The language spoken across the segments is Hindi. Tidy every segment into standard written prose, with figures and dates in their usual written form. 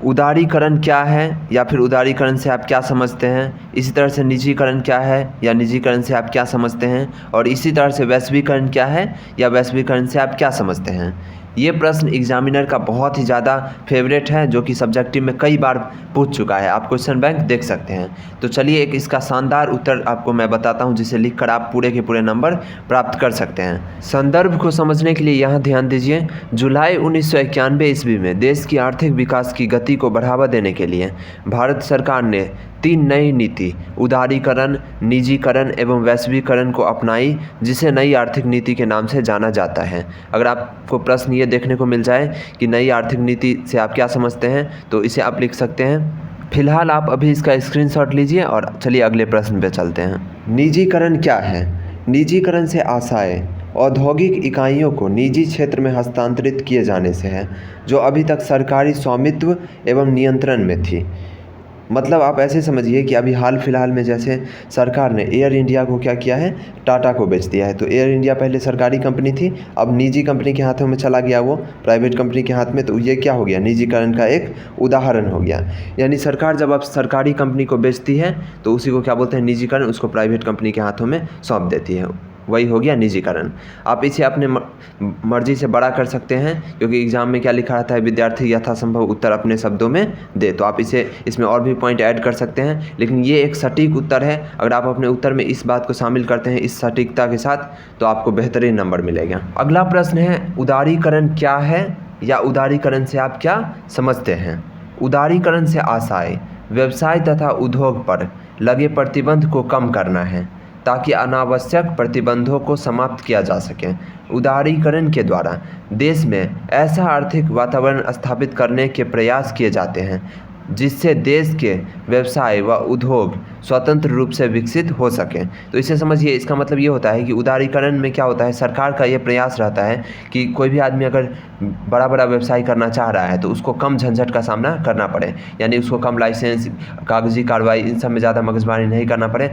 उदारीकरण क्या है या फिर उदारीकरण से आप क्या समझते हैं। इसी तरह से निजीकरण क्या है या निजीकरण से आप क्या समझते हैं। और इसी तरह से वैश्वीकरण क्या है या वैश्वीकरण से आप क्या समझते हैं। ये प्रश्न एग्जामिनर का बहुत ही ज़्यादा फेवरेट है, जो कि सब्जेक्टिव में कई बार पूछ चुका है। आप क्वेश्चन बैंक देख सकते हैं। तो चलिए एक इसका शानदार उत्तर आपको मैं बताता हूं, जिसे लिखकर आप पूरे के पूरे नंबर प्राप्त कर सकते हैं। संदर्भ को समझने के लिए यहाँ ध्यान दीजिए। जुलाई 1991 ईस्वी में देश की आर्थिक विकास की गति को बढ़ावा देने के लिए भारत सरकार ने 3 नई नीति उदारीकरण, निजीकरण एवं वैश्वीकरण को अपनाई, जिसे नई आर्थिक नीति के नाम से जाना जाता है। अगर आपको प्रश्न ये देखने को मिल जाए कि नई आर्थिक नीति से आप क्या समझते हैं, तो इसे आप लिख सकते हैं। फिलहाल आप अभी इसका स्क्रीनशॉट लीजिए और चलिए अगले प्रश्न पे चलते हैं। निजीकरण क्या है। निजीकरण से आशय औद्योगिक इकाइयों को निजी क्षेत्र में हस्तांतरित किए जाने से है, जो अभी तक सरकारी स्वामित्व एवं नियंत्रण में थी। मतलब आप ऐसे समझिए कि अभी हाल फिलहाल में जैसे सरकार ने एयर इंडिया को क्या किया है, टाटा को बेच दिया है। तो एयर इंडिया पहले सरकारी कंपनी थी, अब निजी कंपनी के हाथों में चला गया, वो प्राइवेट कंपनी के हाथ में। तो ये क्या हो गया, निजीकरण का एक उदाहरण हो गया। यानी सरकार जब अब सरकारी कंपनी को बेचती है तो उसी को क्या बोलते हैं, निजीकरण। उसको प्राइवेट कंपनी के हाथों में सौंप देती है, वही हो गया निजीकरण। आप इसे अपने मर्जी से बड़ा कर सकते हैं, क्योंकि एग्जाम में क्या लिखा रहता है, विद्यार्थी यथासंभव उत्तर अपने शब्दों में दे। तो आप इसे इसमें और भी पॉइंट ऐड कर सकते हैं, लेकिन ये एक सटीक उत्तर है। अगर आप अपने उत्तर में इस बात को शामिल करते हैं इस सटीकता के साथ, तो आपको बेहतरीन नंबर मिलेगा। अगला प्रश्न है, उदारीकरण क्या है या उदारीकरण से आप क्या समझते हैं। उदारीकरण से आशय व्यवसाय तथा उद्योग पर लगे प्रतिबंध को कम करना है, ताकि अनावश्यक प्रतिबंधों को समाप्त किया जा सके। उदारीकरण के द्वारा देश में ऐसा आर्थिक वातावरण स्थापित करने के प्रयास किए जाते हैं जिससे देश के व्यवसाय व उद्योग स्वतंत्र रूप से विकसित हो सकें। तो इसे समझिए, इसका मतलब ये होता है कि उदारीकरण में क्या होता है, सरकार का ये प्रयास रहता है कि कोई भी आदमी अगर बड़ा बड़ा व्यवसाय करना चाह रहा है तो उसको कम झंझट का सामना करना पड़े, यानी उसको कम लाइसेंस, कागजी कार्रवाई, इन सब में ज़्यादा मगजमारी नहीं करना पड़े,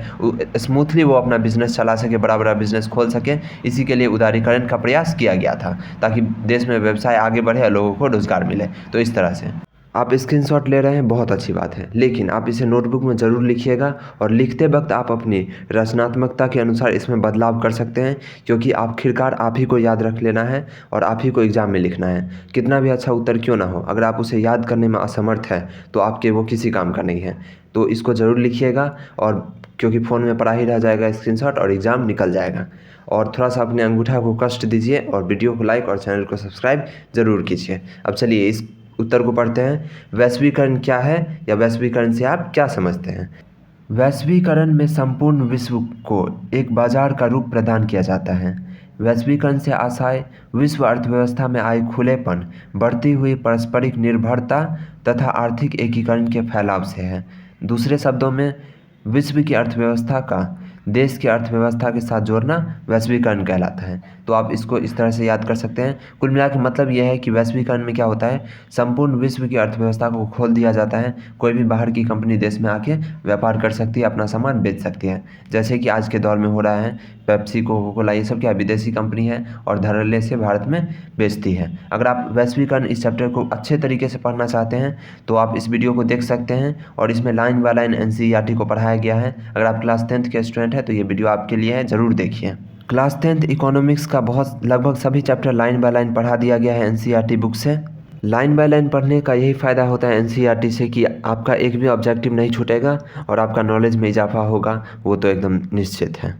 स्मूथली वो अपना बिजनेस चला सके, बड़ा बड़ा बिजनेस खोल सके। इसी के लिए उदारीकरण का प्रयास किया गया था, ताकि देश में व्यवसाय आगे बढ़े और लोगों को रोजगार मिले। तो इस तरह से आप स्क्रीनशॉट ले रहे हैं, बहुत अच्छी बात है, लेकिन आप इसे नोटबुक में ज़रूर लिखिएगा। और लिखते वक्त आप अपनी रचनात्मकता के अनुसार इसमें बदलाव कर सकते हैं, क्योंकि आखिरकार आप ही को याद रख लेना है और आप ही को एग्ज़ाम में लिखना है। कितना भी अच्छा उत्तर क्यों ना हो, अगर आप उसे याद करने में असमर्थ हैं तो आपके वो किसी काम का नहीं है। तो इसको ज़रूर लिखिएगा, और क्योंकि फ़ोन में पड़ा ही रह जाएगा स्क्रीनशॉट और एग्ज़ाम निकल जाएगा। और थोड़ा सा अपने अंगूठा को कष्ट दीजिए और वीडियो को लाइक और चैनल को सब्सक्राइब ज़रूर कीजिए। अब चलिए इस उत्तर को पढ़ते हैं। वैश्वीकरण क्या है या वैश्वीकरण से आप क्या समझते हैं। वैश्वीकरण में संपूर्ण विश्व को एक बाजार का रूप प्रदान किया जाता है। वैश्वीकरण से आशय विश्व अर्थव्यवस्था में आए खुलेपन, बढ़ती हुई पारस्परिक निर्भरता तथा आर्थिक एकीकरण के फैलाव से है। दूसरे शब्दों में, विश्व की अर्थव्यवस्था का देश की अर्थव्यवस्था के साथ जोड़ना वैश्वीकरण कहलाता है। तो आप इसको इस तरह से याद कर सकते हैं। कुल मिला के मतलब यह है कि वैश्वीकरण में क्या होता है, संपूर्ण विश्व की अर्थव्यवस्था को खोल दिया जाता है। कोई भी बाहर की कंपनी देश में आके व्यापार कर सकती है, अपना सामान बेच सकती है, जैसे कि आज के दौर में हो रहा है। पेप्सी, कोका कोला, ये सब क्या विदेशी कंपनी है और धड़ल्ले से भारत में बेचती है। अगर आप वैश्वीकरण इस चैप्टर को अच्छे तरीके से पढ़ना चाहते हैं तो आप इस वीडियो को देख सकते हैं, और इसमें लाइन बाय लाइन एनसीईआरटी को पढ़ाया गया है। अगर आप क्लास 10th के स्टूडेंट हैं तो ये वीडियो आपके लिए है, ज़रूर देखिए। क्लास 10th इकोनॉमिक्स का बहुत लगभग सभी चैप्टर लाइन बाय लाइन पढ़ा दिया गया है एनसीईआरटी बुक से। लाइन बाय लाइन पढ़ने का यही फ़ायदा होता है एनसीईआरटी से कि आपका एक भी ऑब्जेक्टिव नहीं छूटेगा और आपका नॉलेज में इजाफा होगा, वो तो एकदम निश्चित है।